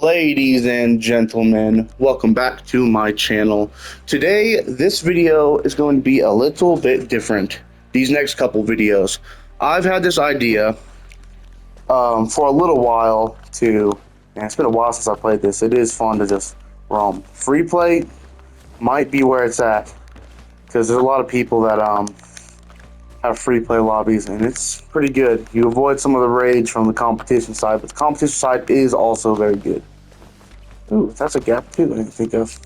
Ladies and gentlemen, welcome back to my channel. Today, this video is going to be a little bit different. These next couple videos. I've had this idea for a little while and it's been a while since I played this. It is fun to just roam. Free play might be where it's at, because there's a lot of people that have free play lobbies, and it's pretty good. You avoid some of the rage from the competition side, but the competition side is also very good. Ooh, that's a gap too I didn't think of.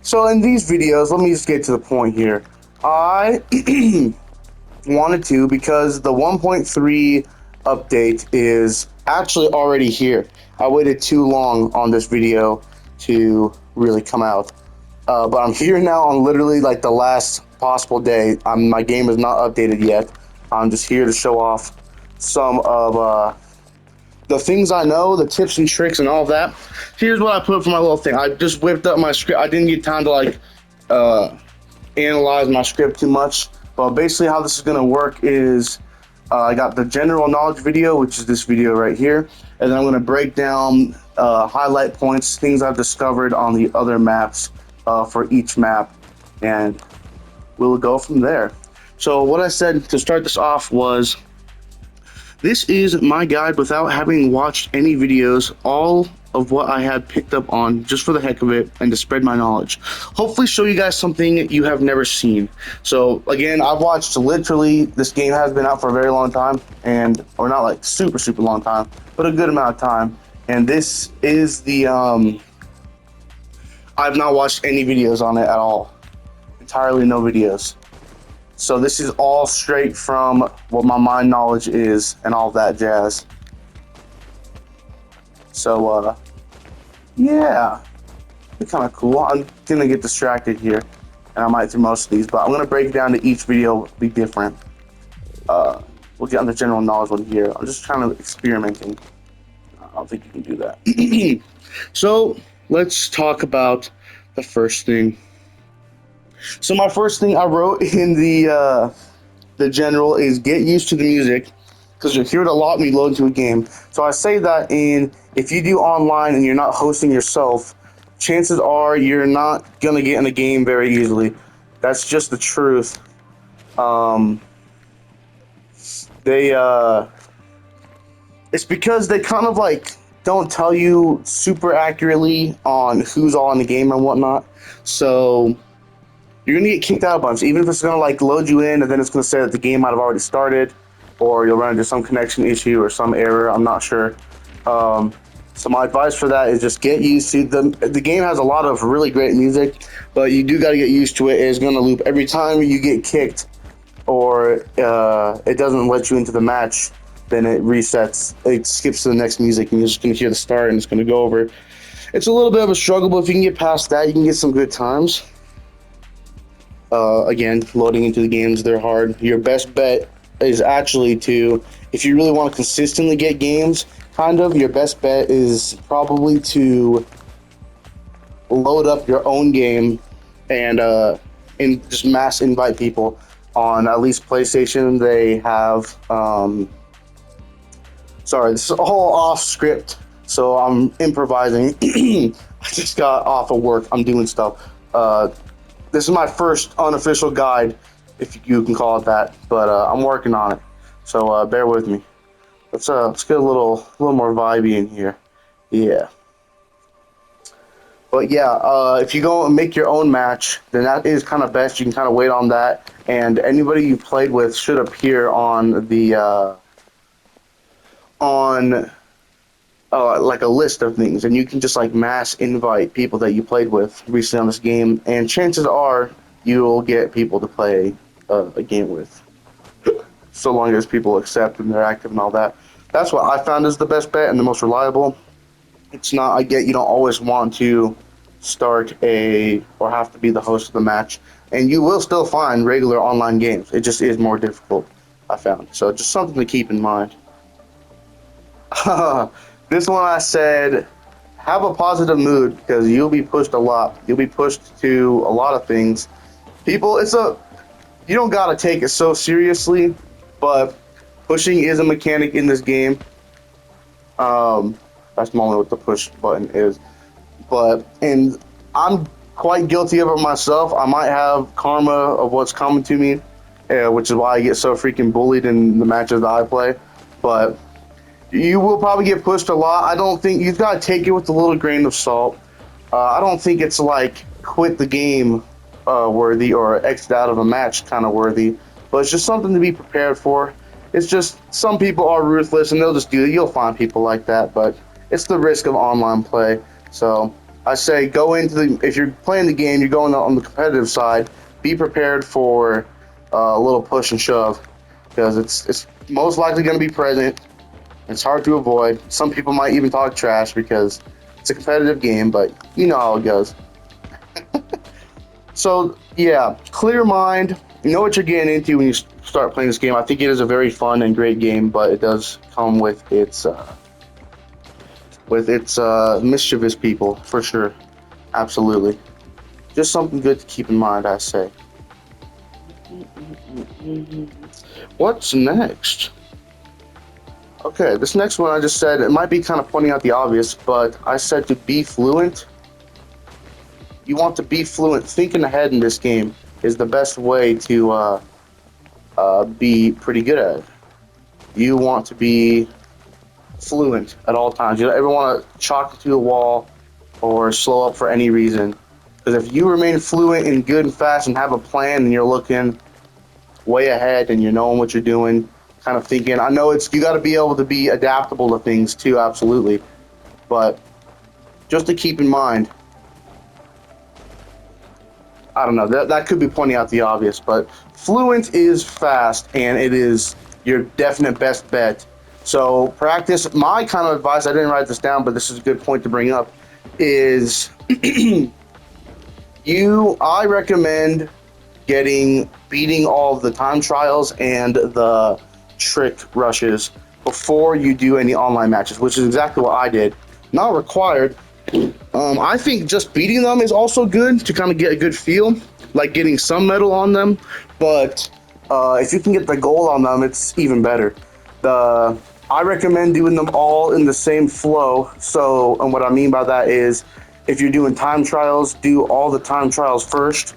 So in these videos, let me just get to the point here. I wanted to, because the 1.3 update is actually already here. I waited too long on this video to really come out. But I'm here now on literally like the last possible day. My game is not updated yet. I'm just here to show off some of the things I know, the tips and tricks and all of that. Here's what I put for my little thing. I just whipped up my script. I didn't get time to like analyze my script too much. But basically how this is going to work is I got the general knowledge video, which is this video right here. And then I'm going to break down highlight points, things I've discovered on the other maps for each map. And we'll go from there. So what I said to start this off was, this is my guide without having watched any videos, all of what I had picked up on just for the heck of it and to spread my knowledge. Hopefully show you guys something you have never seen. So again, I've watched literally, this game has been out for a very long time, or not like super long time, but a good amount of time. And this is the, I've not watched any videos on it at all. Entirely no videos. So this is all straight from what my mind knowledge is and all that jazz. So, yeah, it's kind of cool. I'm gonna get distracted here, and I might do most of these, but I'm gonna break it down to each video be different. We'll get on the general knowledge one here. I'm just trying to experimenting. I don't think you can do that. So let's talk about the first thing. So my first thing I wrote in the general is get used to the music, because you'll hear it a lot when you load into a game. So I say that if you do online and you're not hosting yourself, chances are you're not gonna get in a game very easily. That's just the truth. It's because they kind of like don't tell you super accurately on who's all in the game and whatnot. So you're gonna get kicked out a bunch, even if it's gonna like load you in and then it's gonna say that the game might have already started, or you'll run into some connection issue or some error. I'm not sure. So my advice for that is just get used to the game has a lot of really great music, but you do got to get used to it. It's gonna loop every time you get kicked, or it doesn't let you into the match. Then it resets. It skips to the next music, and you're just gonna hear the start, and it's gonna go over. It's a little bit of a struggle, but if you can get past that, you can get some good times. Again, loading into the games, they're hard. Your best bet is actually if you really want to consistently get games, your best bet is probably to load up your own game and just mass invite people. On at least PlayStation, they have, sorry, this is all off script, so I'm improvising. I just got off of work, I'm doing stuff. This is my first unofficial guide, if you can call it that, but I'm working on it, so bear with me. Let's get a little more vibey in here. Yeah. But yeah, if you go and make your own match, then that is kind of best. You can kind of wait on that, and anybody you've played with should appear on the like a list of things, and you can just like mass invite people that you played with recently on this game, and chances are you'll get people to play a game with, so long as people accept and they're active and all that. That's what I found is the best bet and the most reliable. It's not, I get you don't always want to start or have to be the host of the match, and you will still find regular online games. It just is more difficult, I found. So just something to keep in mind. This one I said, have a positive mood, because you'll be pushed a lot. You'll be pushed to a lot of things. People, you don't gotta take it so seriously, but pushing is a mechanic in this game. That's normally what the push button is. And I'm quite guilty of it myself. I might have karma of what's coming to me, which is why I get so freaking bullied in the matches that I play. But you will probably get pushed a lot. I don't think you've got to take it with a little grain of salt. I don't think it's like quit the game worthy or exit out of a match kind of worthy, but it's just something to be prepared for. It's just some people are ruthless and they'll just do it. You'll find people like that, but it's the risk of online play. So I say go into if you're playing the game, you're going on the competitive side, be prepared for a little push and shove because it's most likely going to be present. It's hard to avoid. Some people might even talk trash because it's a competitive game, but you know how it goes. So yeah, clear mind. You know what you're getting into when you start playing this game. I think it is a very fun and great game, but it does come with its mischievous people for sure. Absolutely, just something good to keep in mind. I say. What's next? Okay, this next one I just said it might be kind of pointing out the obvious, but I said to be fluent. You want to be fluent. Thinking ahead in this game is the best way to be pretty good at it. You want to be fluent at all times. You don't ever want to chalk it to a wall or slow up for any reason. Because if you remain fluent and good and fast and have a plan and you're looking way ahead and you're knowing what you're doing, kind of thinking, I know you got to be able to be adaptable to things too, absolutely. But just to keep in mind, I don't know, that could be pointing out the obvious, but fluent is fast and it is your definite best bet. So practice. My kind of advice, I didn't write this down, but this is a good point to bring up, is I recommend beating all of the time trials and the trick rushes before you do any online matches, which is exactly what I did. Not required. I think just beating them is also good to kind of get a good feel, like getting some medal on them. But if you can get the gold on them, it's even better. I recommend doing them all in the same flow. So, and what I mean by that is, if you're doing time trials, do all the time trials first.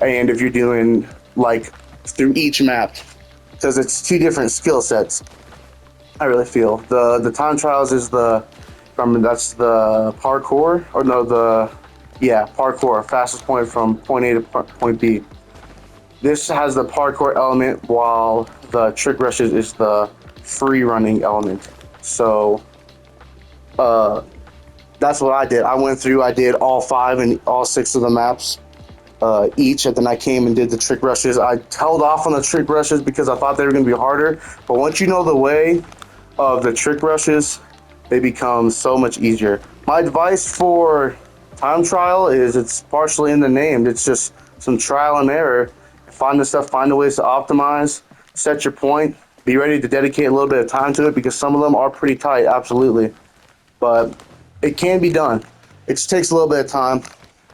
And if you're doing like through each map, because it's two different skill sets. I really feel the time trials is that's the parkour, or no, parkour, fastest point from point A to point B. This has the parkour element, while the trick rushes is the free running element. So that's what I did. I did all 5 and all 6 of the maps each, and then I came and did the trick rushes. I held off on the trick rushes because I thought they were going to be harder, but once you know the way of the trick rushes, they become so much easier. My advice for time trial is it's partially in the name. It's just some trial and error. Find the ways to optimize, set your point, be ready to dedicate a little bit of time to it, because some of them are pretty tight, absolutely. But it can be done. It just takes a little bit of time,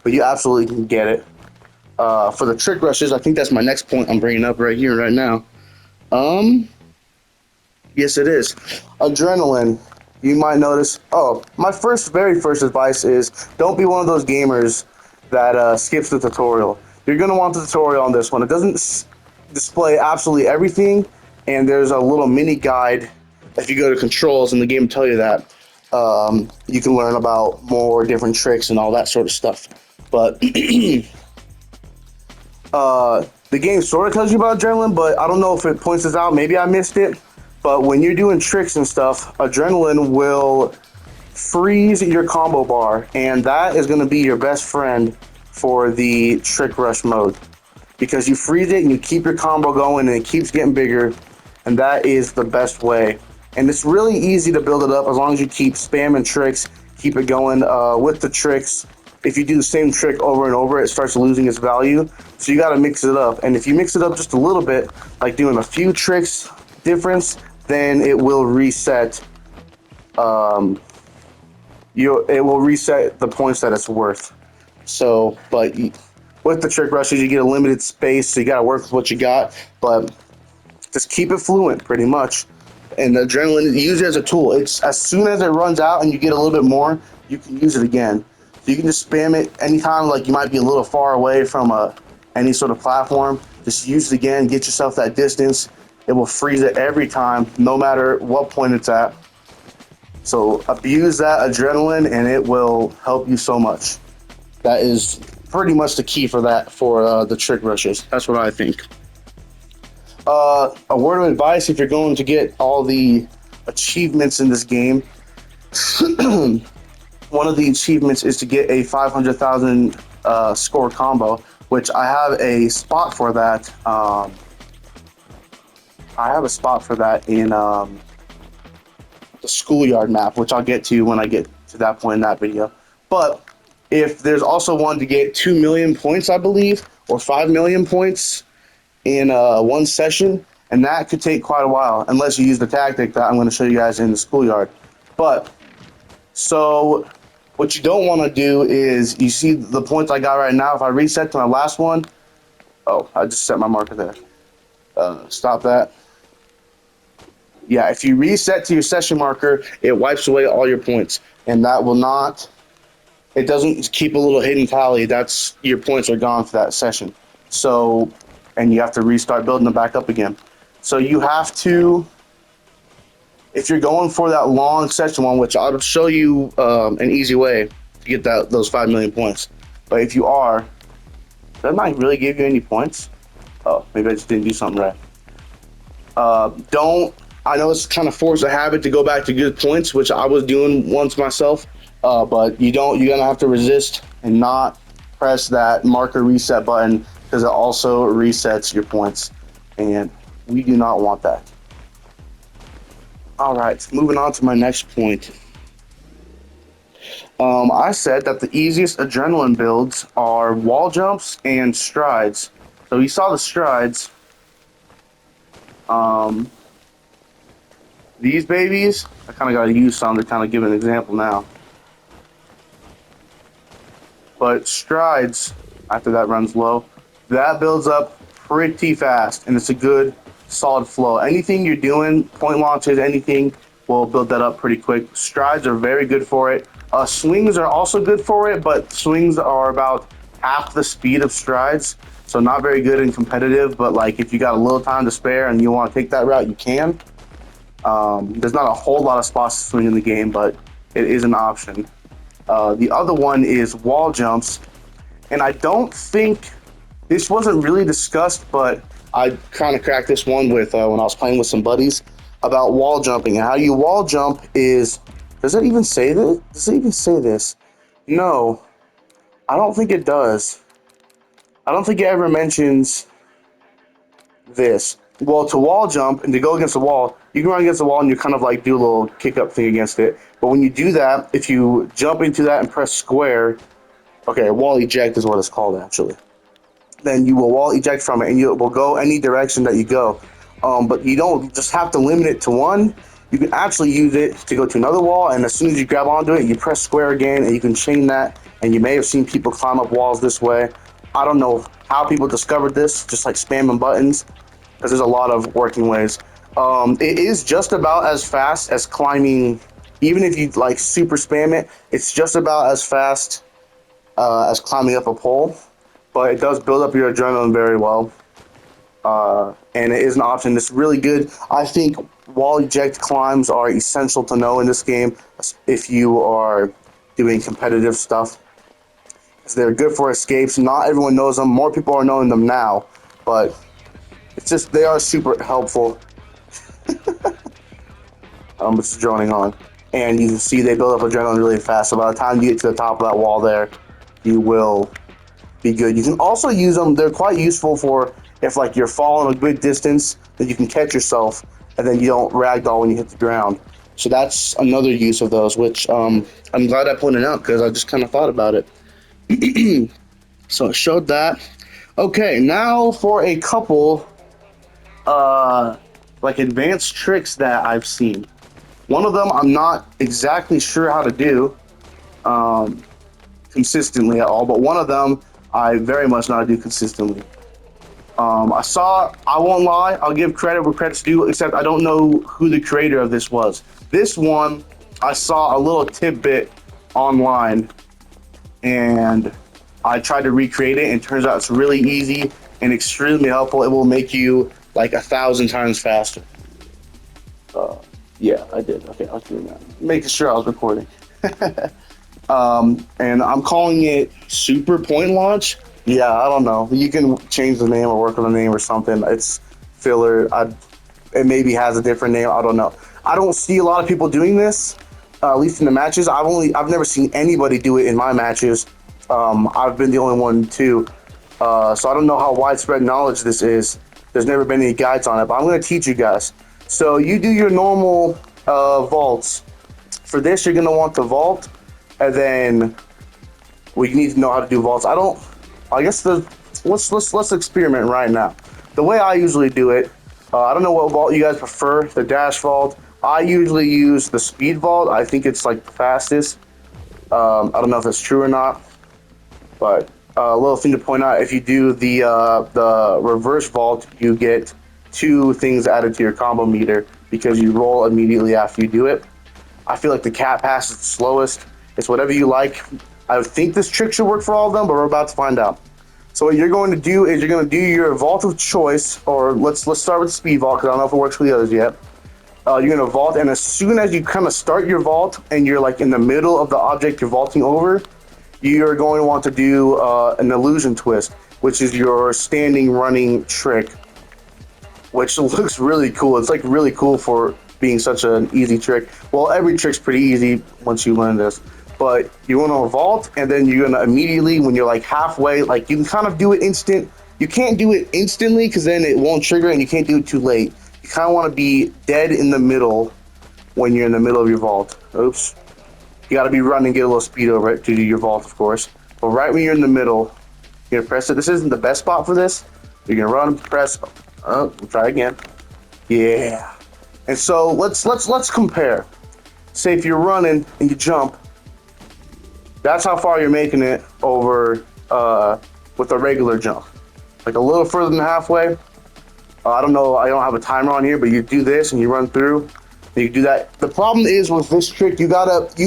but you absolutely can get it. For the trick rushes, I think that's my next point I'm bringing up right here, right now. Yes, it is. Adrenaline. You might notice. Oh, my very first advice is don't be one of those gamers that skips the tutorial. You're gonna want the tutorial on this one. It doesn't display absolutely everything, and there's a little mini guide. If you go to controls and the game will tell you that, you can learn about more different tricks and all that sort of stuff. But the game sort of tells you about adrenaline, but I don't know if it points this out. Maybe I missed it. But when you're doing tricks and stuff, adrenaline will freeze your combo bar, and that is going to be your best friend for the trick rush mode, because you freeze it and you keep your combo going and it keeps getting bigger, and that is the best way. And it's really easy to build it up as long as you keep spamming tricks, keep it going with the tricks. If you do the same trick over and over, it starts losing its value. So you got to mix it up. And if you mix it up just a little bit, like doing a few tricks difference, then it will reset. It will reset the points that it's worth. So, but with the trick rushes, you get a limited space, so you got to work with what you got. But just keep it fluent, pretty much. And the adrenaline, use it as a tool. It's as soon as it runs out and you get a little bit more, you can use it again. So you can just spam it anytime, like you might be a little far away from any sort of platform. Just use it again, get yourself that distance. It will freeze it every time, no matter what point it's at. So abuse that adrenaline and it will help you so much. That is pretty much the key for that, for the trick rushes. That's what I think. A word of advice: if you're going to get all the achievements in this game, one of the achievements is to get a 500,000 score combo, which I have a spot for that. I have a spot for that in the schoolyard map, which I'll get to when I get to that point in that video. But if there's also one to get 2 million points, I believe, or 5 million points in one session, and that could take quite a while unless you use the tactic that I'm going to show you guys in the schoolyard. But so what you don't want to do is, you see the points I got right now, if I reset to my last one, oh, I just set my marker there. Stop that. Yeah, if you reset to your session marker, it wipes away all your points, and that will not, it doesn't keep a little hidden tally. That's, your points are gone for that session. So, and you have to restart building them back up again. So you have to, if you're going for that long session one, which I'll show you an easy way to get those 5 million points. But if you are, that might really give you any points. Oh, maybe I just didn't do something right. I know it's kind of forced a habit to go back to good points, which I was doing once myself. But you're gonna have to resist and not press that marker reset button, because it also resets your points, and we do not want that. All right, moving on to my next point. I said that the easiest adrenaline builds are wall jumps and strides. So you saw the strides. These babies, I kind of got to use some to kind of give an example now. But strides, after that runs low, that builds up pretty fast, and it's a good solid flow. Anything you're doing, point launches, anything, will build that up pretty quick. Strides are very good for it. Swings are also good for it, but swings are about half the speed of strides, so not very good and competitive. But like, if you got a little time to spare and you want to take that route, you can. There's not a whole lot of spots to swing in the game, but it is an option. The other one is wall jumps, and I don't think this wasn't really discussed, but I kind of cracked this one with when I was playing with some buddies about wall jumping. And how you wall jump is, does it even say this? Does it even say this? No, I don't think it does. I don't think it ever mentions this. Well, to wall jump and to go against the wall, you can run against the wall and you kind of like do a little kick up thing against it. But when you do that, if you jump into that and press square, okay, wall eject is what it's called actually, then you will wall eject from it and you will go any direction that you go. But you don't just have to limit it to one. You can actually use it to go to another wall, and as soon as you grab onto it, you press square again, and you can chain that. And you may have seen people climb up walls this way. I don't know how people discovered this, just like spamming buttons, because there's a lot of working ways. It is just about as fast as climbing. Even if you like super spam it, it's just about as fast as climbing up a pole, but it does build up your adrenaline very well. And it is an option that's really good. I think wall eject climbs are essential to know in this game if you are doing competitive stuff. They're good for escapes. Not everyone knows them. More people are knowing them now, but it's just, they are super helpful. I'm just droning on. And you can see they build up adrenaline really fast. So by the time you get to the top of that wall there, you will be good. You can also use them. They're quite useful for if like you're falling a good distance, that you can catch yourself and then you don't ragdoll when you hit the ground. So that's another use of those, which I'm glad I pointed out because I just kind of thought about it. So it showed that. Okay, now for a couple like advanced tricks that I've seen. One of them I'm not exactly sure how to do consistently at all, but one of them I very much know how to do consistently. I won't lie, I'll give credit where credit's due, except I don't know who the creator of this was. This one, I saw a little tidbit online and I tried to recreate it, and it turns out it's really easy and extremely helpful. It will make you like 1,000 times faster. Uh, yeah, I did. Okay, I was doing that. Making sure I was recording. And I'm calling it Super Point Launch. Yeah, I don't know. You can change the name or work on the name or something. It's filler. It maybe has a different name. I don't know. I don't see a lot of people doing this, at least in the matches. I've never seen anybody do it in my matches. I've been the only one too. So I don't know how widespread knowledge this is. There's never been any guides on it, but I'm going to teach you guys. So you do your normal vaults. For this, you're going to want the vault, and then we need to know how to do vaults. I guess let's experiment right now. The way I usually do it, I don't know what vault you guys prefer. The dash vault. I usually use the speed vault. I think it's like the fastest. I don't know if that's true or not, but a little thing to point out: if you do the reverse vault, you get 2 things added to your combo meter because you roll immediately after you do it. I feel like the cat pass is the slowest. It's whatever you like. I think this trick should work for all of them, but we're about to find out. So what you're going to do is you're going to do your vault of choice, or let's start with speed vault because I don't know if it works for the others yet. You're going to vault, and as soon as you kind of start your vault and you're like in the middle of the object you're vaulting over, you're going to want to do an illusion twist, which is your standing running trick, which looks really cool. It's like really cool for being such an easy trick. Well, every trick's pretty easy once you learn this. But you want to vault, and then you're gonna immediately, when you're like halfway, like you can kind of do it instant. You can't do it instantly because then it won't trigger, and you can't do it too late. You kind of want to be dead in the middle when you're in the middle of your vault. Oops. You got to be running, get a little speed over it to do your vault, of course. But right when you're in the middle, you're gonna press it. This isn't the best spot for this. You're gonna run, press. Oh, we'll try again. Yeah. And so let's compare. Say if you're running and you jump, that's how far you're making it over with a regular jump. Like a little further than halfway. I don't know, I don't have a timer on here, but you do this and you run through. And you do that. The problem is with this trick, you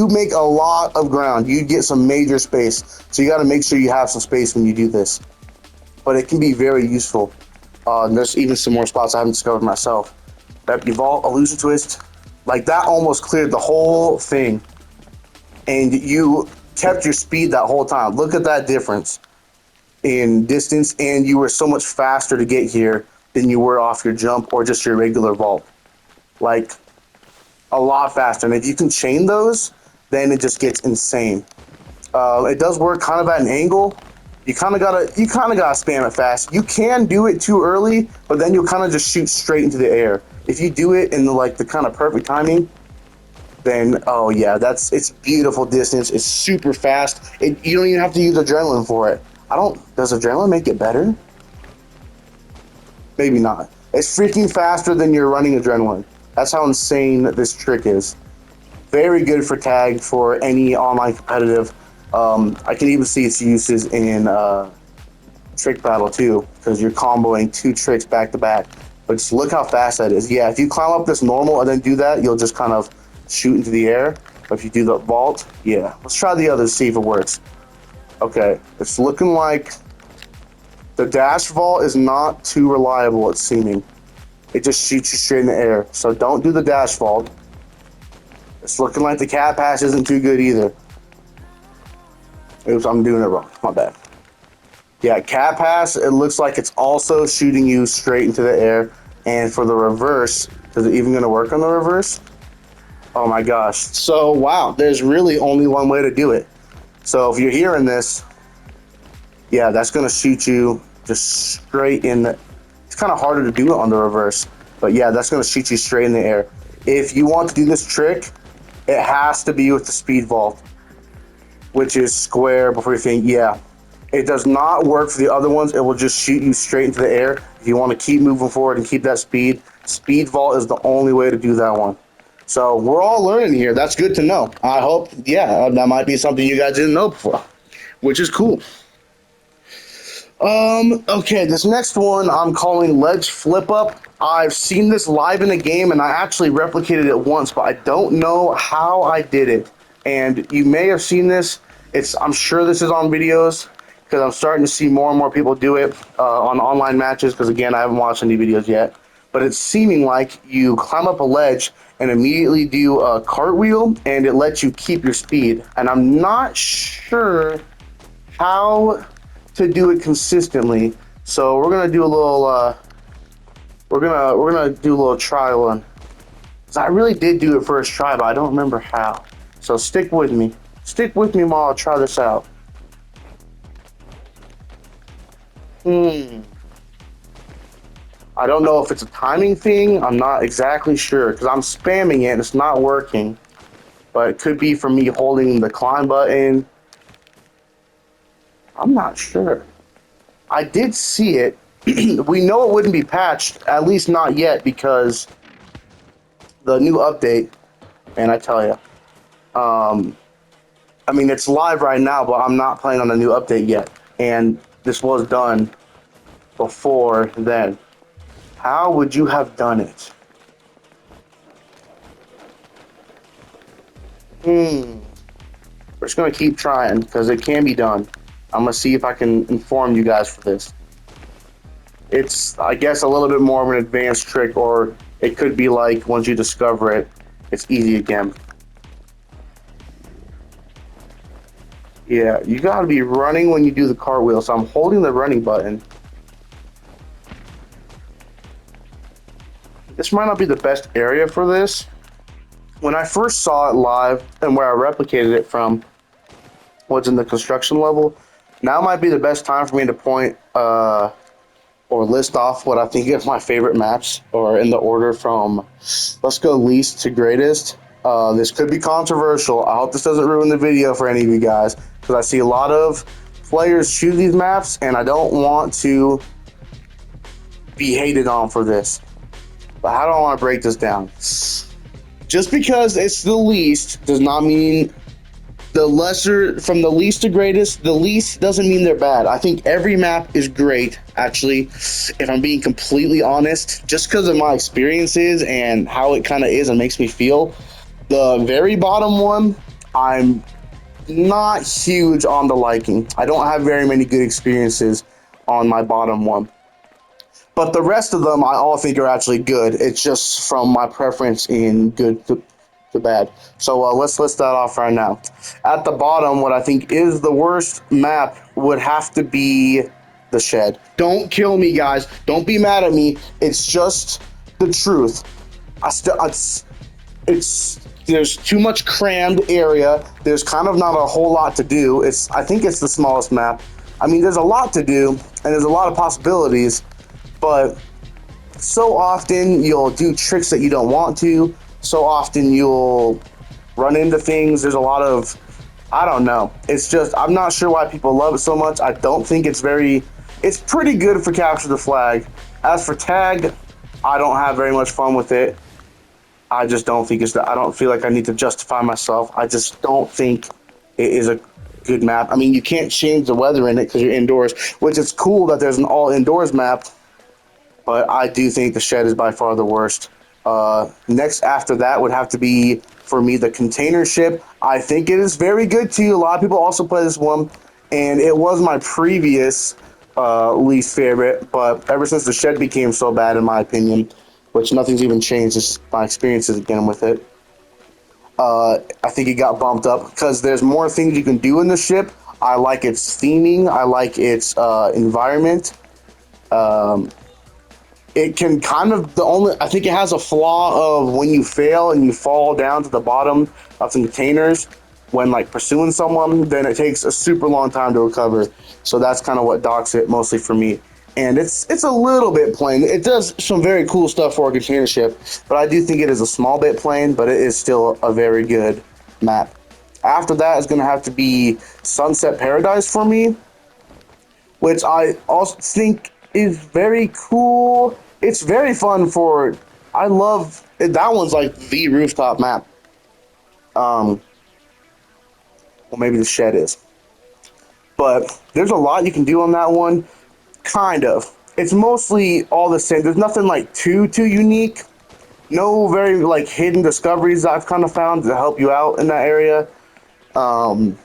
make a lot of ground. You get some major space. So you gotta make sure you have some space when you do this. But it can be very useful. And there's even some more spots I haven't discovered myself. That you vault, illusion twist. Like that almost cleared the whole thing. And you kept your speed that whole time. Look at that difference in distance, and you were so much faster to get here than you were off your jump or just your regular vault. Like a lot faster. And if you can chain those, then it just gets insane. It does work kind of at an angle. You kind of gotta spam it fast. You can do it too early, but then you'll kind of just shoot straight into the air. If you do it in the kind of perfect timing, then oh yeah, it's beautiful distance. It's super fast. You don't even have to use adrenaline for it. Does adrenaline make it better? Maybe not. It's freaking faster than you're running adrenaline. That's how insane this trick is. Very good for tag for any online competitive. I can even see its uses in trick battle too, because you're comboing 2 tricks back to back. But just look how fast that is. Yeah, if you climb up this normal and then do that, you'll just kind of shoot into the air. But if you do the vault, yeah. Let's try the others, see if it works. Okay, it's looking like the dash vault is not too reliable, it's seeming. It just shoots you straight in the air. So don't do the dash vault. It's looking like the cat pass isn't too good either. Oops, I'm doing it wrong. My bad. Yeah, cat pass, it looks like it's also shooting you straight into the air. And for the reverse, is it even going to work on the reverse? Oh my gosh. So, wow, there's really only one way to do it. So if you're hearing this, yeah, that's going to shoot you just straight in the... It's kind of harder to do it on the reverse. But yeah, that's going to shoot you straight in the air. If you want to do this trick, it has to be with the speed vault, which is square before you think, yeah. It does not work for the other ones. It will just shoot you straight into the air. If you want to keep moving forward and keep that speed, speed vault is the only way to do that one. So we're all learning here. That's good to know. I hope, yeah, that might be something you guys didn't know before, which is cool. Okay, this next one I'm calling Ledge Flip Up. I've seen this live in a game and I actually replicated it once, but I don't know how I did it. And you may have seen this. I'm sure this is on videos because I'm starting to see more and more people do it on online matches because again, I haven't watched any videos yet. But it's seeming like you climb up a ledge and immediately do a cartwheel and it lets you keep your speed. And I'm not sure how to do it consistently. So we're gonna do a little we're gonna do a little trial one. 'Cause I really did do it first try, but I don't remember how. So stick with me. Stick with me while I try this out. I don't know if it's a timing thing. I'm not exactly sure because I'm spamming it and it's not working. But it could be from me holding the climb button. I'm not sure. I did see it. We know it wouldn't be patched, at least not yet, because the new update, and I tell you, I mean, it's live right now, but I'm not playing on the new update yet. And this was done before then. How would you have done it? We're just going to keep trying because it can be done. I'm going to see if I can inform you guys for this. It's, I guess, a little bit more of an advanced trick, or it could be like once you discover it, it's easy again. Yeah, you gotta be running when you do the cartwheel, so I'm holding the running button. This might not be the best area for this. When I first saw it live and where I replicated it from was in the construction level. Now might be the best time for me to point or list off what I think is my favorite maps, or in the order from, let's go least to greatest. This could be controversial. I hope this doesn't ruin the video for any of you guys, because I see a lot of players choose these maps, and I don't want to be hated on for this. But how do I want to break this down? Just because it's the least does not mean the lesser, from the least to greatest. The least doesn't mean they're bad. I think every map is great, actually, if I'm being completely honest, just because of my experiences and how it kind of is and makes me feel. The very bottom one, I'm not huge on the liking. I don't have very many good experiences on my bottom one. But the rest of them I all think are actually good. It's just from my preference in good to bad. So let's list that off right now. At the bottom, what I think is the worst map would have to be the shed. Don't kill me, guys. Don't be mad at me. It's just the truth. It's there's too much crammed area. There's kind of not a whole lot to do. I think it's the smallest map. I mean, there's a lot to do and there's a lot of possibilities, but so often you'll do tricks that you don't want to. So often you'll run into things. There's a lot of, I don't know. It's just, I'm not sure why people love it so much. I don't think it's pretty good for capture the flag. As for tag, I don't have very much fun with it. I just don't think I don't feel like I need to justify myself. I just don't think it is a good map. I mean, you can't change the weather in it because you're indoors, which is cool that there's an all indoors map, but I do think the shed is by far the worst. Next after that would have to be, for me, the container ship. I think it is very good too. A lot of people also play this one, and it was my previous least favorite, but ever since the shed became so bad, in my opinion, which nothing's even changed, just my experiences again with it, I think it got bumped up because there's more things you can do in the ship. I like its theming. I like its environment. It can kind of, I think it has a flaw of when you fail and you fall down to the bottom of some containers when like pursuing someone, then it takes a super long time to recover. So that's kind of what docks it mostly for me. And it's a little bit plain. It does some very cool stuff for a container ship, but I do think it is a small bit plain, but it is still a very good map. After that is going to have to be Sunset Paradise for me, which I also think is very cool. It's very fun for. I love that one's like the rooftop map. Well, maybe the shed is, but there's a lot you can do on that one. Kind of. It's mostly all the same. There's nothing like too unique. No very like hidden discoveries that I've kind of found to help you out in that area. Um,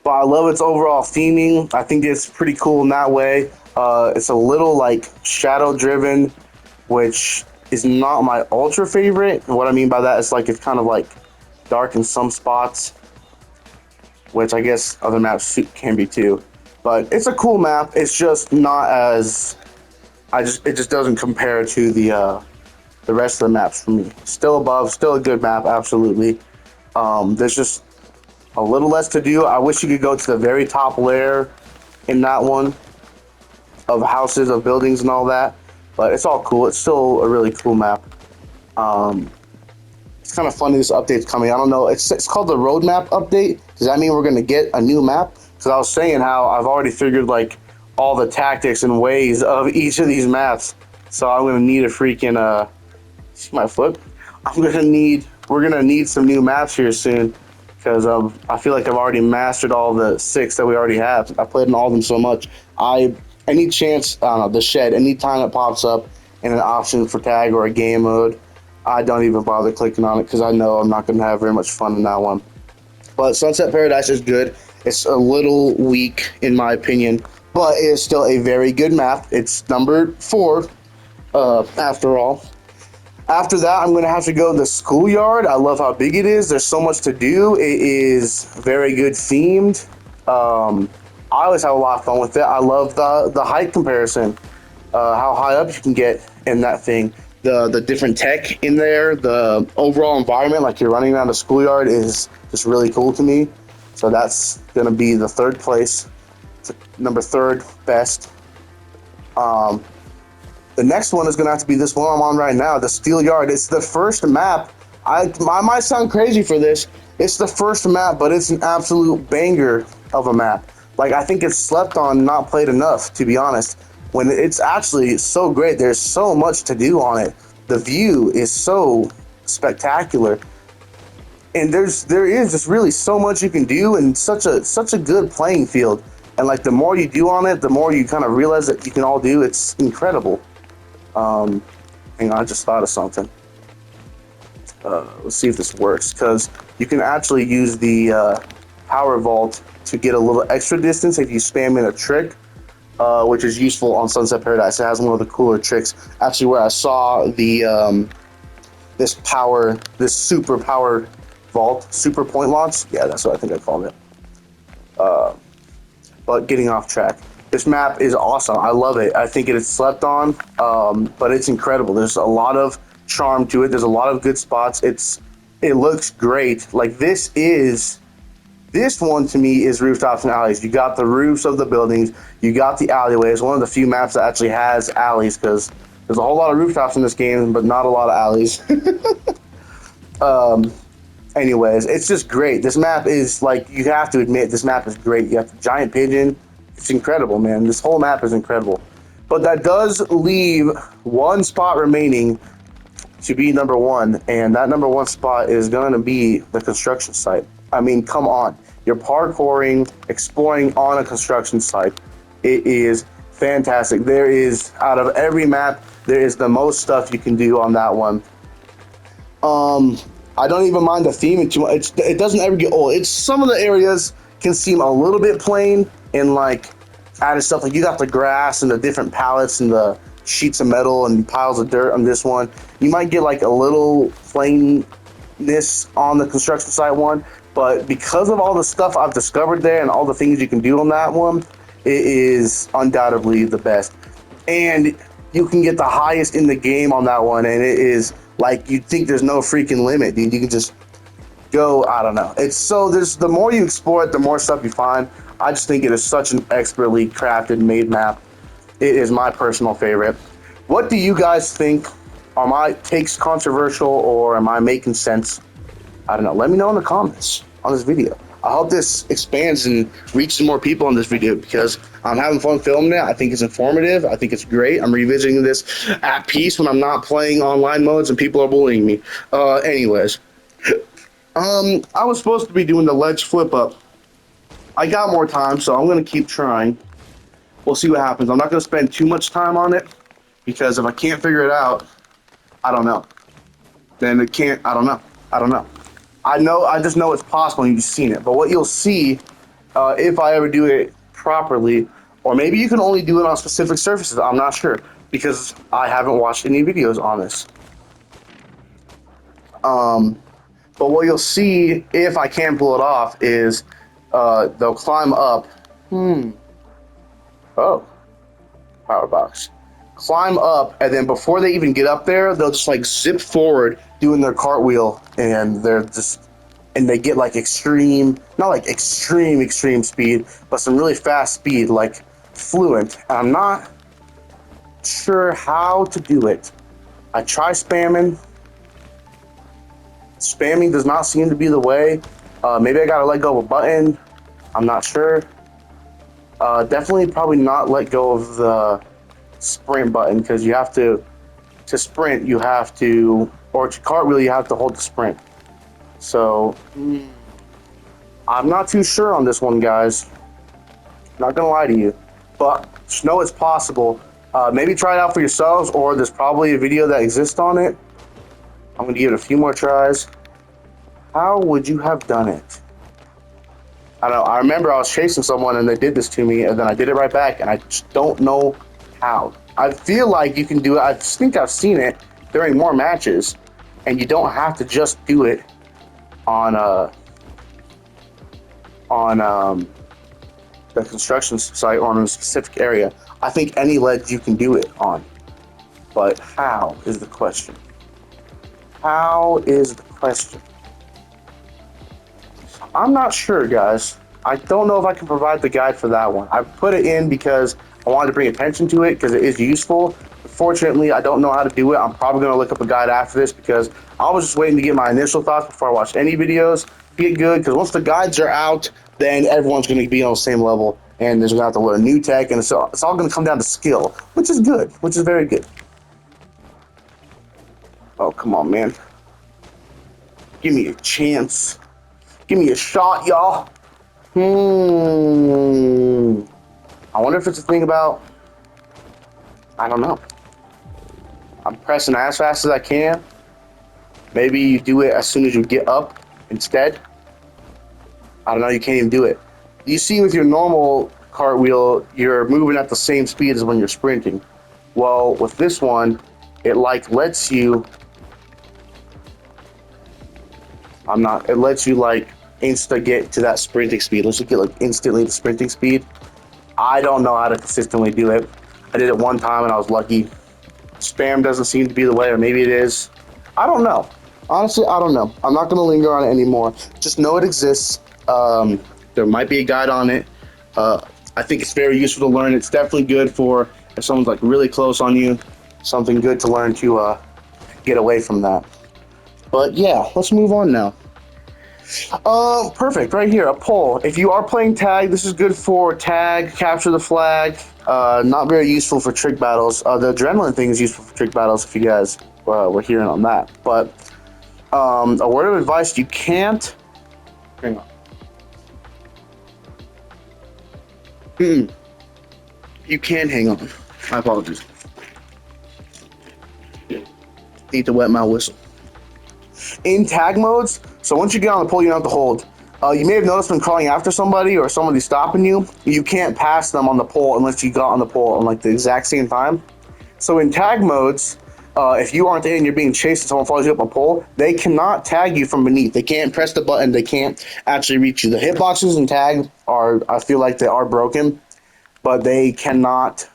but I love its overall theming. I think it's pretty cool in that way. It's a little like shadow driven, which is not my ultra favorite. And what I mean by that is like it's kind of like dark in some spots, which I guess other maps can be too. But it's a cool map. It's just not as it just doesn't compare to the rest of the maps for me. Still above, still a good map, absolutely. There's just a little less to do. I wish you could go to the very top layer in that one of houses, of buildings, and all that. But it's all cool. It's still a really cool map. Um, it's kind of funny this update's coming. I don't know. It's called the roadmap update. Does that mean we're gonna get a new map? Because I was saying how I've already figured like all the tactics and ways of each of these maps. So I'm gonna need a freaking see my foot. We're gonna need some new maps here soon because I feel like I've already mastered all the 6 that we already have. I played in all of them so much. Any chance, I don't know, the shed, anytime it pops up in an option for tag or a game mode, I don't even bother clicking on it because I know I'm not gonna have very much fun in that one. But Sunset Paradise is good. It's a little weak in my opinion, but it is still a very good map. It's number 4, after all. After that, I'm going to have to go to the schoolyard. I love how big it is. There's so much to do. It is very good themed. I always have a lot of fun with it. I love the height comparison, how high up you can get in that thing. The different tech in there, the overall environment, like you're running around the schoolyard, is just really cool to me. So that's going to be the 3rd place, number 3rd best. The next one is going to have to be this one I'm on right now, the Steel Yard. It's the first map. I might sound crazy for this. It's the first map, but it's an absolute banger of a map. Like, I think it's slept on, not played enough, to be honest. When it's actually so great, there's so much to do on it. The view is so spectacular. And there is just really so much you can do, and such a good playing field. And like the more you do on it, the more you kind of realize that you can all do. It's incredible. Hang on, I just thought of something. Let's see if this works, because you can actually use the power vault to get a little extra distance if you spam in a trick, which is useful on Sunset Paradise. It has one of the cooler tricks. Actually, where I saw the this super power vault, super point launch. Yeah, that's what I think I called it. But getting off track. This map is awesome. I love it. I think it is slept on, but it's incredible. There's a lot of charm to it. There's a lot of good spots. It looks great. Like this one to me is Rooftops and Alleys. You got the roofs of the buildings. You got the alleyways. One of the few maps that actually has alleys, because there's a whole lot of rooftops in this game, but not a lot of alleys. Anyways, it's just great. This map is, like, you have to admit, this map is great. You have the giant pigeon. It's incredible, man. This whole map is incredible. But that does leave one spot remaining to be number 1, and that number 1 spot is going to be the construction site. I mean, come on. You're parkouring, exploring on a construction site. It is fantastic. There is, out of every map, there is the most stuff you can do on that one. I don't even mind the theming too much. It doesn't ever get old. It's some of the areas can seem a little bit plain and like added stuff. Like you got the grass and the different pallets and the sheets of metal and piles of dirt on this one. You might get like a little plainness on the construction site one, but because of all the stuff I've discovered there and all the things you can do on that one, it is undoubtedly the best. And you can get the highest in the game on that one, and it is like you'd think there's no freaking limit, dude. You can just go, I don't know. It's so there's the more you explore it, the more stuff you find. I just think it is such an expertly crafted, made map. It is my personal favorite. What do you guys think? Are my takes controversial, or am I making sense? I don't know. Let me know in the comments on this video. I hope this expands and reaches more people on this video because I'm having fun filming it. I think it's informative. I think it's great. I'm revisiting this at peace when I'm not playing online modes and people are bullying me. Anyways, I was supposed to be doing the ledge flip up. I got more time, so I'm gonna keep trying. We'll see what happens. I'm not going to spend too much time on it because if I can't figure it out, I don't know. Then it can't. I don't know. I don't know. I just know it's possible and you've seen it. But what you'll see, if I ever do it properly, or maybe you can only do it on specific surfaces. I'm not sure because I haven't watched any videos on this. But what you'll see if I can pull it off is they'll climb up. Oh, power box. Climb up, and then before they even get up there, they'll just like zip forward doing their cartwheel, and they get like extreme, not like extreme speed, but some really fast speed, like fluent. And I'm not sure how to do it. I try spamming. Spamming does not seem to be the way. Maybe I gotta let go of a button. I'm not sure. Definitely probably not let go of the sprint button because you have to sprint, you have to, or to cartwheel, you have to hold the sprint. So I'm not too sure on this one, guys. Not gonna lie to you, but just know it's possible. Maybe try it out for yourselves, or there's probably a video that exists on it. I'm gonna give it a few more tries. How would you have done it? I don't know. I remember I was chasing someone and they did this to me, and then I did it right back, and I just don't know how. I feel like you can do it. I think I've seen it during more matches, and you don't have to just do it on the construction site or on a specific area. I think any ledge you can do it on, but how is the question? How is the question? I'm not sure, guys. I don't know if I can provide the guide for that one. I put it in because I wanted to bring attention to it because it is useful. Fortunately, I don't know how to do it. I'm probably going to look up a guide after this because I was just waiting to get my initial thoughts before I watched any videos. Get good, because once the guides are out, then everyone's going to be on the same level, and they're going to have to learn new tech, and it's all going to come down to skill, which is good, which is very good. Oh, come on, man. Give me a chance. Give me a shot, y'all. I wonder if it's a thing about... I don't know. I'm pressing as fast as I can. Maybe you do it as soon as you get up instead. I don't know, you can't even do it. You see with your normal cartwheel, you're moving at the same speed as when you're sprinting. Well, with this one, it like lets you... It lets you like get to that sprinting speed. Let's just get like instantly the sprinting speed. I don't know how to consistently do it. I did it one time and I was lucky. Spam doesn't seem to be the way, or maybe it is. I don't know. Honestly, I don't know. I'm not going to linger on it anymore. Just know it exists. There might be a guide on it. I think it's very useful to learn. It's definitely good for if someone's like really close on you. Something good to learn to get away from that. But yeah, let's move on now. Perfect. Right here, a poll. If you are playing tag, this is good for tag, capture the flag. Not very useful for trick battles. The adrenaline thing is useful for trick battles if you guys were hearing on that. But a word of advice: you can't. Hang on. You can hang on. My apologies. Need to wet my whistle. In tag modes, so once you get on the pole, you don't have to hold. You may have noticed when crawling after somebody or somebody stopping you, you can't pass them on the pole unless you got on the pole on like the exact same time. So in tag modes, if you aren't in and you're being chased and someone follows you up a pole, they cannot tag you from beneath. They can't press the button. They can't actually reach you. The hitboxes in tag are, I feel like they are broken, but they cannot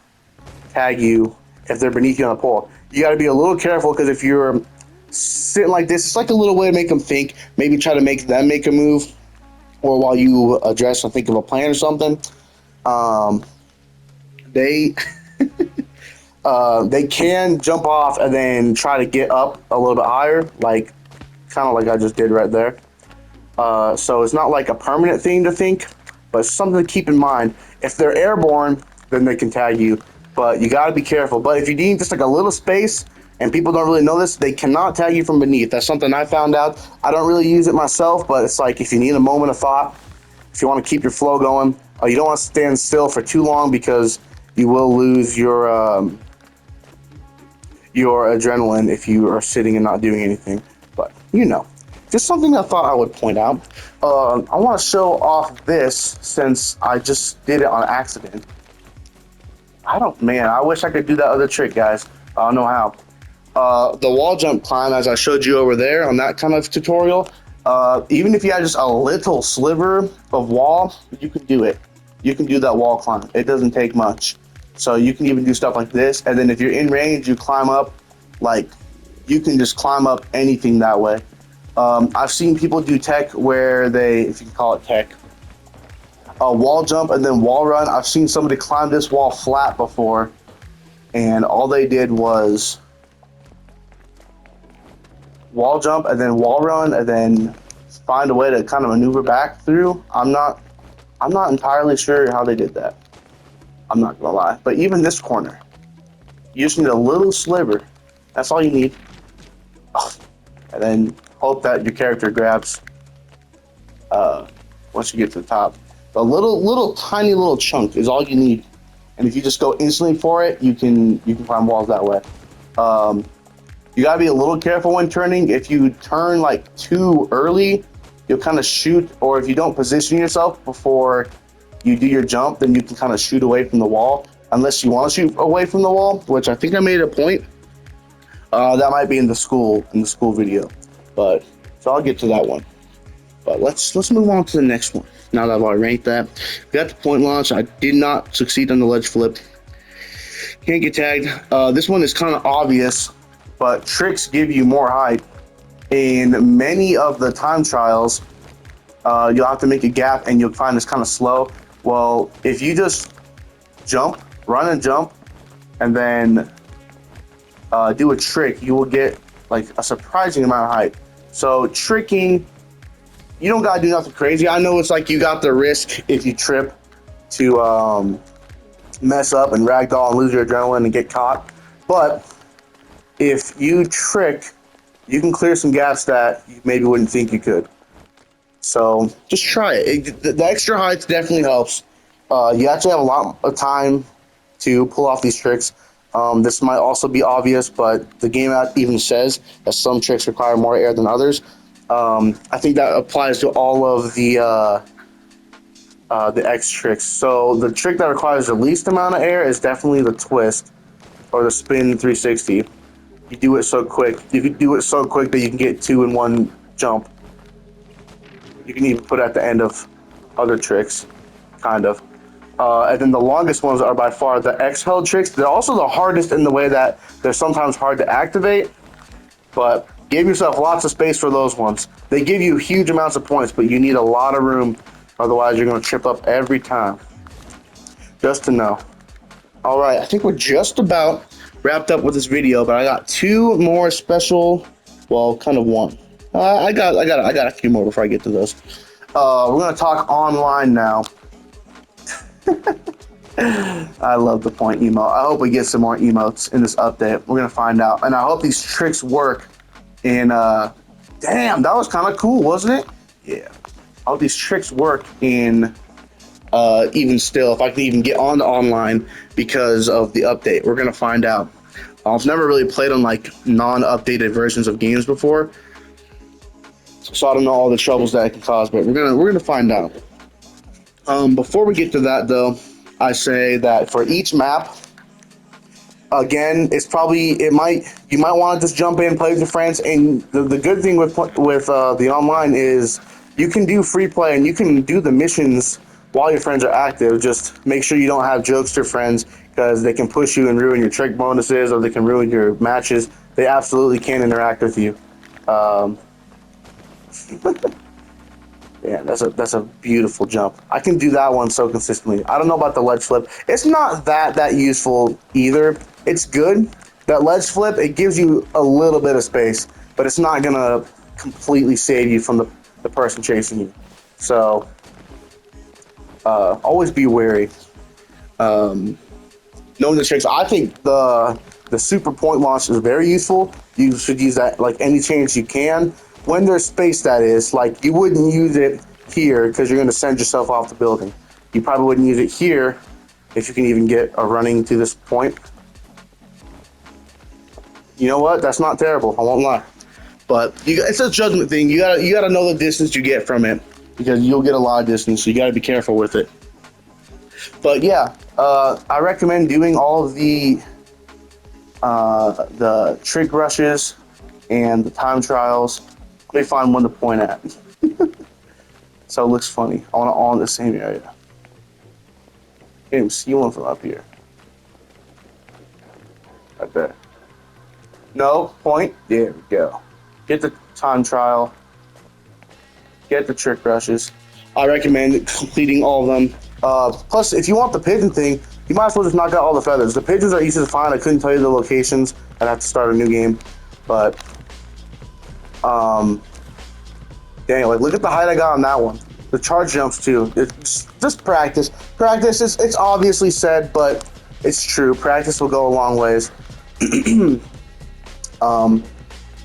tag you if they're beneath you on the pole. You got to be a little careful because if you're sitting like this, it's like a little way to make them think. Maybe try to make them make a move, or while you address and think of a plan or something. They they can jump off and then try to get up a little bit higher, like kind of like I just did right there. So it's not like a permanent thing to think, but it's something to keep in mind. If they're airborne, then they can tag you, but you got to be careful. But if you need just like a little space, and people don't really know this, they cannot tag you from beneath. That's something I found out. I don't really use it myself, but it's like if you need a moment of thought, if you want to keep your flow going, you don't want to stand still for too long because you will lose your adrenaline if you are sitting and not doing anything. But just something I thought I would point out. I want to show off this since I just did it on accident. Man, I wish I could do that other trick, guys. I don't know how. The wall jump climb, as I showed you over there on that kind of tutorial, even if you had just a little sliver of wall, you can do it. You can do that wall climb. It doesn't take much. So you can even do stuff like this. And then if you're in range, you climb up, like, you can just climb up anything that way. I've seen people do tech where they, if you can call it tech, a wall jump and then wall run. I've seen somebody climb this wall flat before, and all they did was wall jump and then wall run and then find a way to kind of maneuver back through. I'm not entirely sure how they did that. I'm not gonna lie. But even this corner, you just need a little sliver. That's all you need. Oh, and then hope that your character grabs once you get to the top. A little tiny little chunk is all you need. And if you just go instantly for it, you can climb walls that way. You gotta be a little careful when turning. If you turn like too early, you'll kind of shoot, or if you don't position yourself before you do your jump, then you can kind of shoot away from the wall. Unless you want to shoot away from the wall, which I think I made a point. That might be in the school video, but so I'll get to that one. But let's move on to the next one. Now that I've already ranked that, we got the point launch. I did not succeed on the ledge flip. Can't get tagged. This one is kind of obvious, but tricks give you more height. In many of the time trials, you'll have to make a gap, and you'll find this kind of slow. Well, if you just jump, run and jump, and then do a trick, you will get like a surprising amount of height. So tricking, you don't gotta do nothing crazy. I know it's like you got the risk if you trip to mess up and ragdoll and lose your adrenaline and get caught. But if you trick, you can clear some gaps that you maybe wouldn't think you could. So just try it. The extra height definitely helps. You actually have a lot of time to pull off these tricks. This might also be obvious, but the game app even says that some tricks require more air than others. I think that applies to all of the X tricks. So the trick that requires the least amount of air is definitely the twist or the spin 360. You do it so quick. You can do it so quick that you can get 2 in 1 jump. You can even put it at the end of other tricks, kind of. And then the longest ones are by far the X-held tricks. They're also the hardest in the way that they're sometimes hard to activate, but give yourself lots of space for those ones. They give you huge amounts of points, but you need a lot of room, otherwise you're going to trip up every time. Just to know. All right, I think we're just about wrapped up with this video, but I got 2 more special, well, kind of one. I got a few more before I get to those. We're going to talk online now. I love the point emote. I hope we get some more emotes in this update. We're gonna find out, and I hope these tricks work in damn, that was kind of cool, wasn't it? Yeah, I hope these tricks work in even still, if I can even get on the online because of the update. We're gonna find out. I've never really played on like non-updated versions of games before, so I don't know all the troubles that it can cause, but we're gonna find out. Before we get to that, though, I say that for each map, again, you might want to just jump in, play with your friends, and the good thing with the online is you can do free play and you can do the missions while your friends are active. Just make sure you don't have jokester friends, because they can push you and ruin your trick bonuses, or they can ruin your matches. They absolutely can interact with you. Yeah, that's a beautiful jump. I can do that one so consistently. I don't know about the ledge flip. It's not that useful either. It's good. That ledge flip, it gives you a little bit of space, but it's not gonna completely save you from the person chasing you. So always be wary. Knowing the tricks, I think the super point launch is very useful. You should use that like any chance you can. When there's space, that is, like you wouldn't use it here because you're going to send yourself off the building. You probably wouldn't use it here if you can even get a running to this point. You know what? That's not terrible. I won't lie. But it's a judgment thing. You gotta know the distance you get from it, because you'll get a lot of distance. So you gotta be careful with it. But yeah, I recommend doing all of the trick rushes and the time trials. Let me find one to point at. So it looks funny. I want it all in the same area. Can't even see one from up here. Right there. No, point. There we go. Get the time trial. Get the trick rushes. I recommend completing all of them. Plus, if you want the pigeon thing, you might as well just knock out all the feathers. The pigeons are easy to find. I couldn't tell you the locations. I'd have to start a new game. But, dang, like, look at the height I got on that one. The charge jumps, too. It's just practice. Practice, it's obviously said, but it's true. Practice will go a long ways.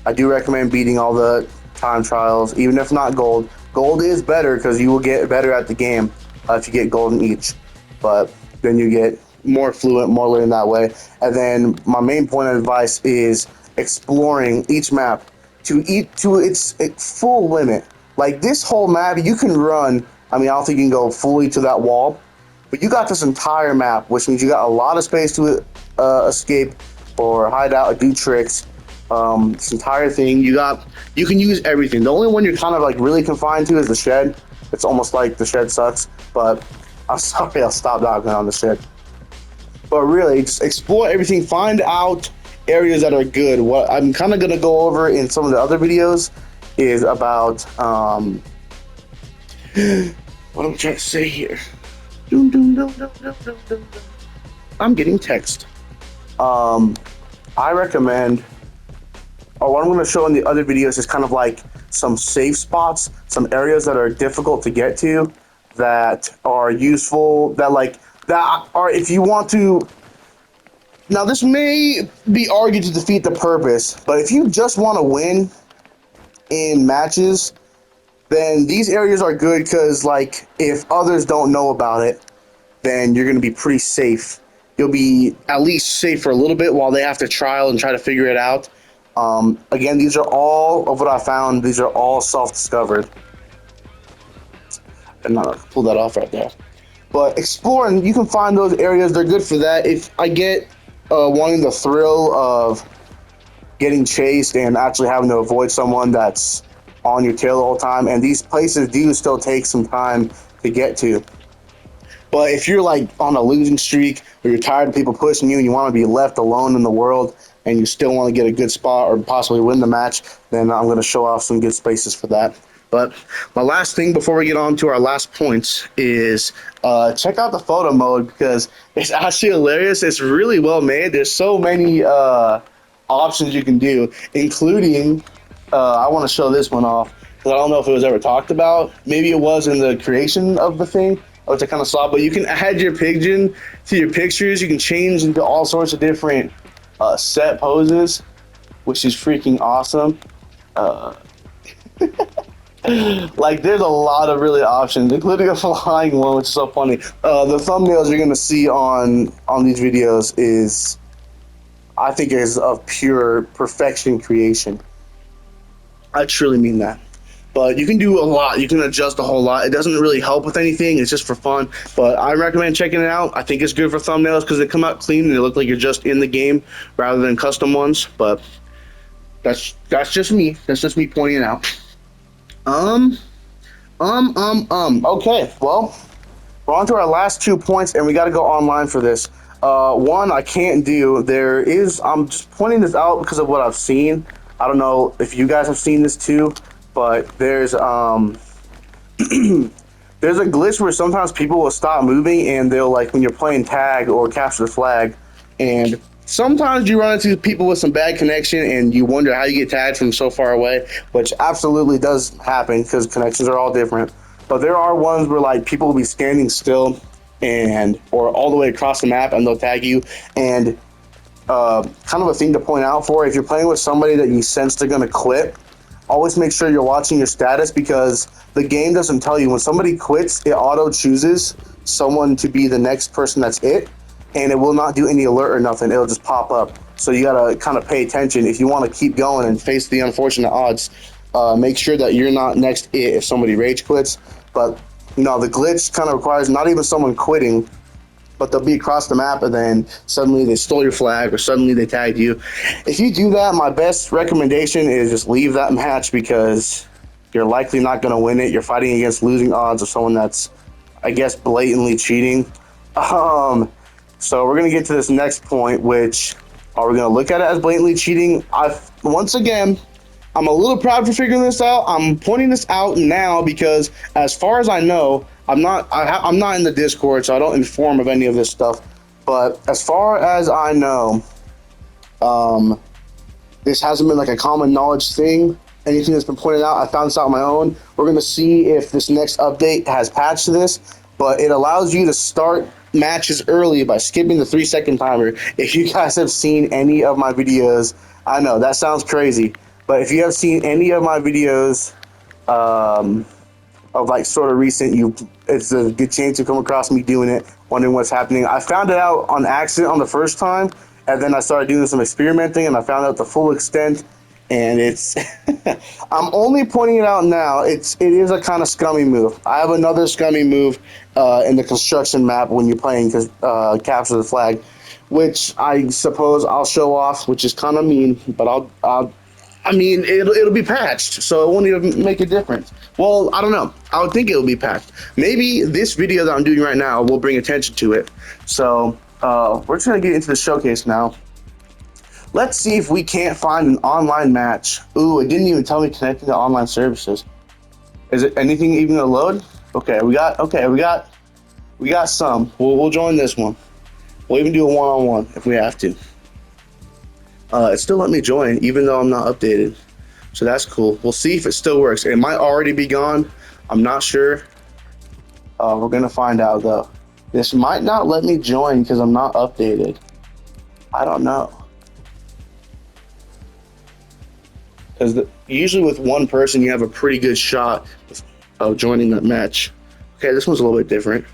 I do recommend beating all the time trials, even if not gold. Gold is better because you will get better at the game if you get gold in each. But then you get more fluent, more learning that way. And then my main point of advice is exploring each map to its full limit. Like this whole map, you can run. I mean, I don't think you can go fully to that wall, but you got this entire map, which means you got a lot of space to escape or hide out or do tricks. This entire thing, you can use everything. The only one you're kind of like really confined to is the shed. It's almost like the shed sucks, but I'm sorry, I'll stop dogging on the shed. But really, just explore everything. Find out areas that are good. What I'm kind of going to go over in some of the other videos is about what I'm trying to say here. I'm getting text. I recommend, or what I'm going to show in the other videos is kind of like some safe spots, some areas that are difficult to get to, that are useful, that are, if you want to. Now this may be argued to defeat the purpose, but if you just want to win in matches, then these areas are good, because like if others don't know about it, then you're going to be pretty safe. You'll be at least safe for a little bit while they have to trial and try to figure it out. Again, these are all of what I found. These are all self-discovered. And I'll pull that off right there. But exploring, you can find those areas. They're good for that. If I get wanting the thrill of getting chased and actually having to avoid someone that's on your tail the whole time, and these places do still take some time to get to. But if you're like on a losing streak, or you're tired of people pushing you and you want to be left alone in the world, and you still want to get a good spot or possibly win the match, then I'm going to show off some good spaces for that. But my last thing before we get on to our last points is check out the photo mode, because it's actually hilarious. It's really well made. There's so many options you can do, including, I want to show this one off, because I don't know if it was ever talked about. Maybe it was in the creation of the thing, which I kind of saw, but you can add your pigeon to your pictures. You can change into all sorts of different set poses, which is freaking awesome. Like there's a lot of really options, including a flying one, which is so funny. The thumbnails you're gonna see on these videos is, I think, is of pure perfection creation. I truly mean that. But you can do a lot. You can adjust a whole lot. It doesn't really help with anything. It's just for fun. But I recommend checking it out. I think it's good for thumbnails because they come out clean and they look like you're just in the game rather than custom ones. But that's just me. That's just me pointing it out. Okay, well, we're on to our last 2 points, and we got to go online for this. One I can't do. I'm just pointing this out because of what I've seen. I don't know if you guys have seen this too, but there's a glitch where sometimes people will stop moving, and they'll, like, when you're playing tag or capture the flag, and sometimes you run into people with some bad connection and you wonder how you get tagged from so far away, which absolutely does happen because connections are all different. But there are ones where, like, people will be standing still or all the way across the map, and they'll tag you. And kind of a thing to point out for, if you're playing with somebody that you sense they're going to quit, always make sure you're watching your status, because the game doesn't tell you. When somebody quits, it auto chooses someone to be the next person that's it, and it will not do any alert or nothing. It'll just pop up. So you gotta kind of pay attention if you want to keep going and face the unfortunate odds. Make sure that you're not next it if somebody rage quits. But no, the glitch kind of requires not even someone quitting, but they'll be across the map and then suddenly they stole your flag or suddenly they tagged you. If you do that, my best recommendation is just leave that match because you're likely not going to win it. You're fighting against losing odds of someone that's, I guess, blatantly cheating. So we're going to get to this next point, which are we going to look at it as blatantly cheating? Once again, I'm a little proud for figuring this out. I'm pointing this out now because, as far as I know, I'm not in the Discord, so I don't inform of any of this stuff. But as far as I know, this hasn't been like a common knowledge thing. Anything that's been pointed out, I found this out on my own. We're gonna see if this next update has patched this, but it allows you to start matches early by skipping the 3-second timer. If you guys have seen any of my videos, I know that sounds crazy, but if you have seen any of my videos, of like sort of recent, it's a good chance to come across me doing it, wondering what's happening. I found it out on accident on the first time, and then I started doing some experimenting, and I found out the full extent. And it's, I'm only pointing it out now. It is a kind of scummy move. I have another scummy move in the construction map when you're playing capture the flag, which I suppose I'll show off, which is kind of mean, but I mean, it'll be patched, so it won't even make a difference. Well, I don't know. I would think it'll be patched. Maybe this video that I'm doing right now will bring attention to it. So we're just gonna get into the showcase now. Let's see if we can't find an online match. Ooh, it didn't even tell me connecting to online services. Is it anything even to load? Okay, we got some. We'll join this one. We'll even do a one-on-one if we have to. It still let me join even though I'm not updated, so that's cool. We'll see if it still works. It might already be gone. I'm not sure. We're gonna find out though. This might not let me join because I'm not updated. I don't know. Because usually with one person you have a pretty good shot of joining that match. Okay, this one's a little bit different.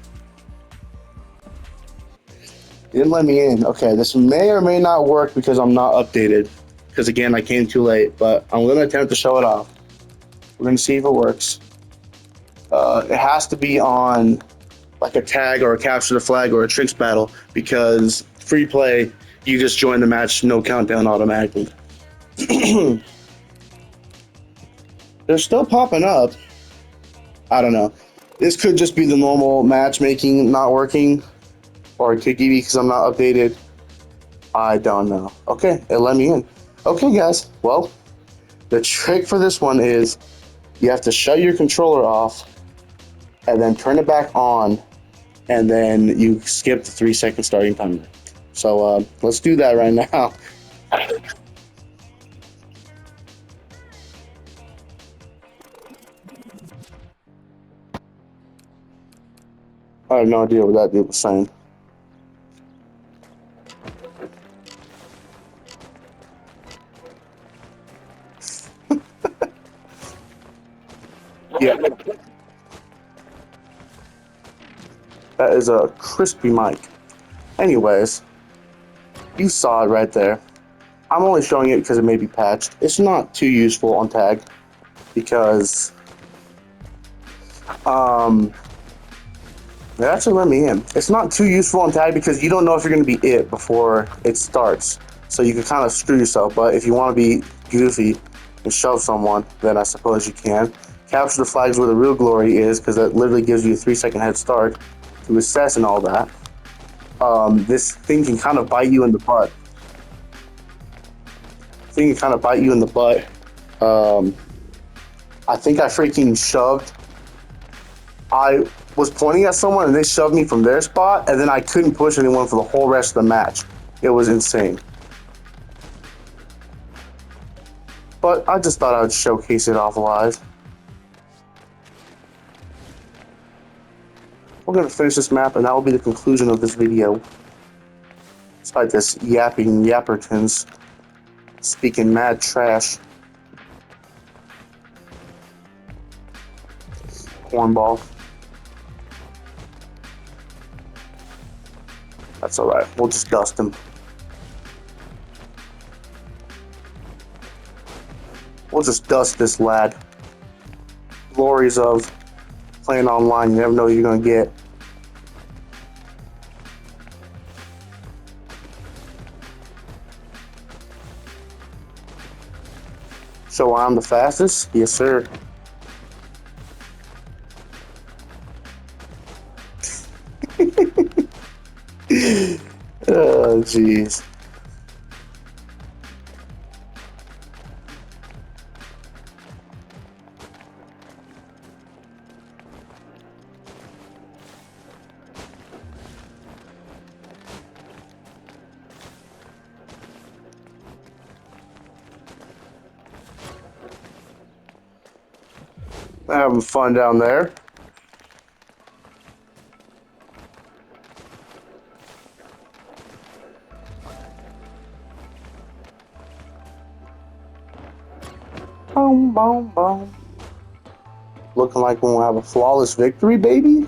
It didn't let me in. Okay, this may or may not work because I'm not updated. Because again, I came too late, but I'm gonna attempt to show it off. We're gonna see if it works. It has to be on like a tag or a capture the flag or a tricks battle, because free play, you just join the match, no countdown automatically. They're still popping up. I don't know. This could just be the normal matchmaking not working, or it could be because I'm not updated. I don't know. Okay, it let me in. Okay, guys. Well, the trick for this one is you have to shut your controller off and then turn it back on, and then you skip the 3-second starting timer. So let's do that right now. I have no idea what that dude was saying. Yeah. That is a crispy mic. Anyways, you saw it right there. I'm only showing it because it may be patched. It's not too useful on tag because they actually let me in. It's not too useful on tag because you don't know if you're going to be it before it starts. So you can kind of screw yourself. But if you want to be goofy and shove someone, then I suppose you can. Capture the flags where the real glory is, because that literally gives you a 3-second head start to assess and all that. This thing can kind of bite you in the butt. I think I think I freaking shoved. I was pointing at someone and they shoved me from their spot, and then I couldn't push anyone for the whole rest of the match. It was insane. But I just thought I would showcase it off live. We're going to finish this map, and that will be the conclusion of this video. Despite this yapping yappertons speaking mad trash. Cornball. That's all right. We'll just dust him. We'll just dust this lad. Glories of playing online. You never know what you're gonna get. So I'm the fastest? Yes, sir. Oh, jeez. Having fun down there. Boom, boom, boom. Looking like we'll have a flawless victory, baby.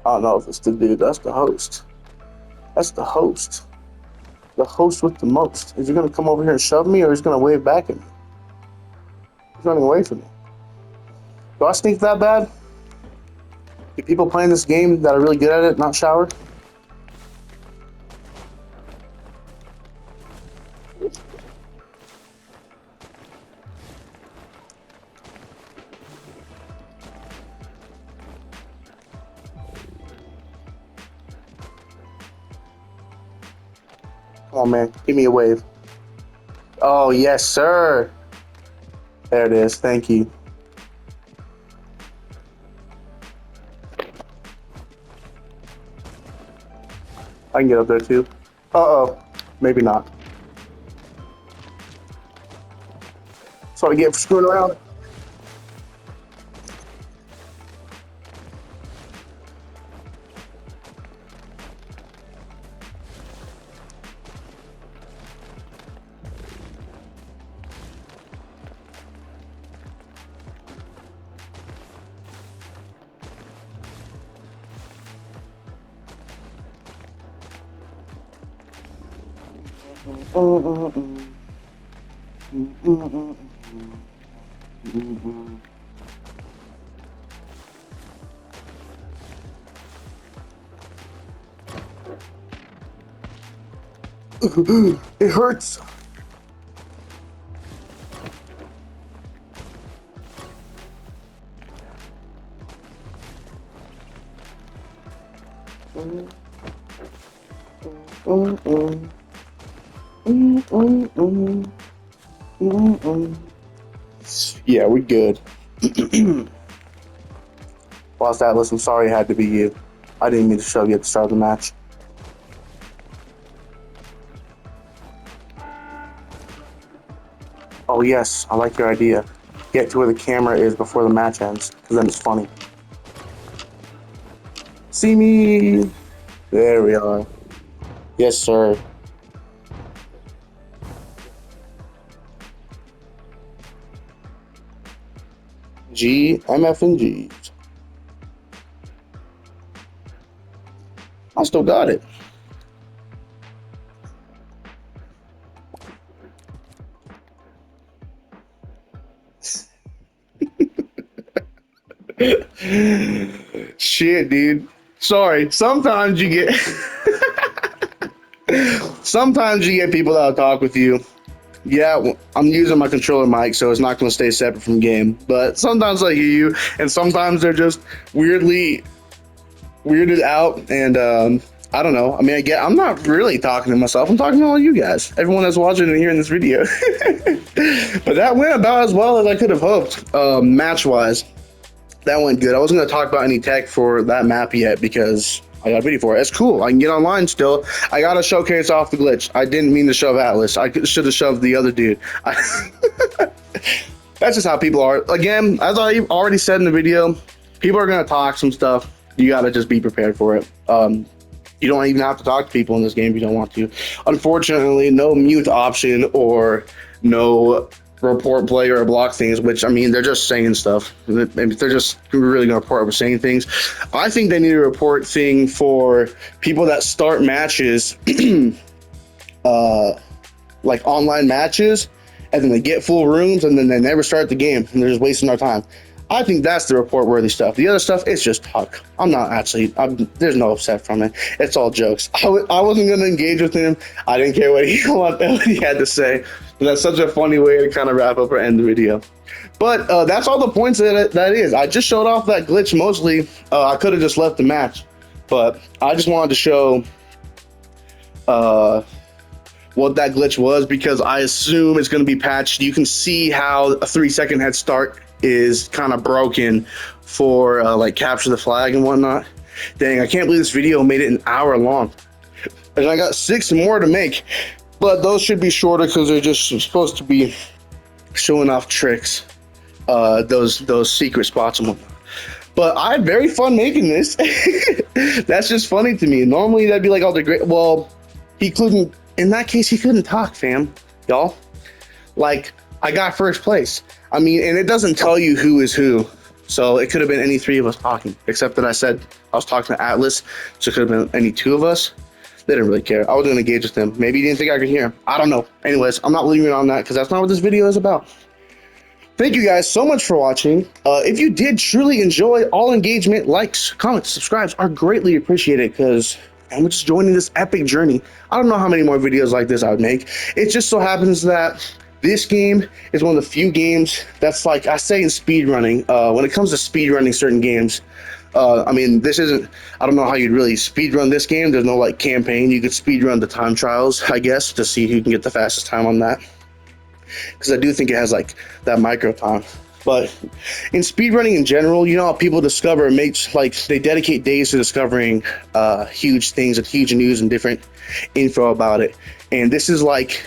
I don't know if it's the dude. That's the host. That's the host. The host with the most. Is he gonna come over here and shove me, or is he gonna wave back at me? He's running away from me. Do I stink that bad? Do people playing this game that are really good at it not shower? Come on, man. Give me a wave. Oh, yes, sir. There it is. Thank you. I can get up there, too. Uh-oh. Maybe not. That's what I get for screwing around. It hurts. Yeah, we're good. Lost Atlas, I'm sorry it had to be you. I didn't mean to shove you at the start of the match. Oh yes, I like your idea. Get to where the camera is before the match ends, because then it's funny. See me? There we are. Yes, sir. G, MF, and G's. I still got it. Shit, dude. Sorry. Sometimes you get sometimes you get people that'll talk with you. Yeah, I'm using my controller mic, so it's not going to stay separate from game. But sometimes I hear you, and sometimes they're just weirdly weirded out. And I don't know. I mean, I'm not really talking to myself. I'm talking to all you guys, everyone that's watching and hearing this video. But that went about as well as I could have hoped, match-wise. That went good. I wasn't going to talk about any tech for that map yet because I got a video for it. It's cool. I can get online still. I got to showcase off the glitch. I didn't mean to shove Atlas. I should have shoved the other dude. That's just how people are. Again, as I already said in the video, people are going to talk some stuff. You got to just be prepared for it. You don't even have to talk to people in this game if you don't want to. Unfortunately, no mute option or no report play or block things, which, I mean, they're just saying stuff. Maybe they're just really going to report over saying things. I think they need a report thing for people that start matches, like online matches, and then they get full rooms and then they never start the game and they're just wasting our time. I think that's the report worthy stuff. The other stuff, it's just talk. There's no upset from it. It's all jokes. I wasn't going to engage with him. I didn't care what he had to say. But that's such a funny way to kind of wrap up or end the video. But that's all the points that is. I just showed off that glitch mostly. I could have just left the match, but I just wanted to show what that glitch was, because I assume it's going to be patched. You can see how a 3-second head start is kind of broken for like capture the flag and whatnot. Dang, I can't believe this video made it an hour long, and I got 6 more to make, but those should be shorter because they're just supposed to be showing off tricks, those secret spots and whatnot. But I had very fun making this. That's just funny to me. Normally that'd be like all the great. Well, he couldn't. In that case, he couldn't talk, fam, y'all. Like, I got first place. I mean, and it doesn't tell you who is who. So it could have been any 3 of us talking, except that I said I was talking to Atlas, so it could have been any 2 of us. They didn't really care. I was going to engage with them. Maybe he didn't think I could hear him. I don't know. Anyways, I'm not leaving it on that because that's not what this video is about. Thank you guys so much for watching. If you did truly enjoy, all engagement, likes, comments, subscribes are greatly appreciated, because I'm just joining this epic journey. I don't know how many more videos like this I would make. It just so happens that this game is one of the few games that's, like I say, in speed running. When it comes to speed running certain games, I mean, this isn't, I don't know how you'd really speed run this game. There's no like campaign. You could speed run the time trials, I guess, to see who can get the fastest time on that, because I do think it has like that micro time. But in speedrunning in general, you know how people discover, like they dedicate days to discovering huge things and huge news and different info about it. And this is like,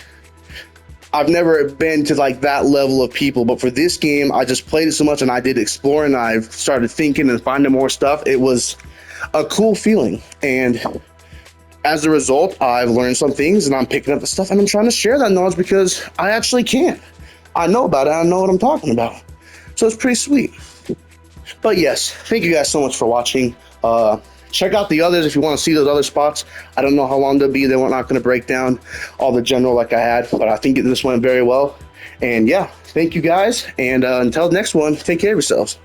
I've never been to like that level of people, but for this game, I just played it so much and I did explore and I've started thinking and finding more stuff. It was a cool feeling. And as a result, I've learned some things and I'm picking up the stuff and I'm trying to share that knowledge because I actually can. I know about it. I know what I'm talking about. So it's pretty sweet. But yes, thank you guys so much for watching. Check out the others if you want to see those other spots. I don't know how long they'll be. They weren't not going to break down all the general like I had, but I think this went very well. And yeah, thank you guys. And until the next one, take care of yourselves.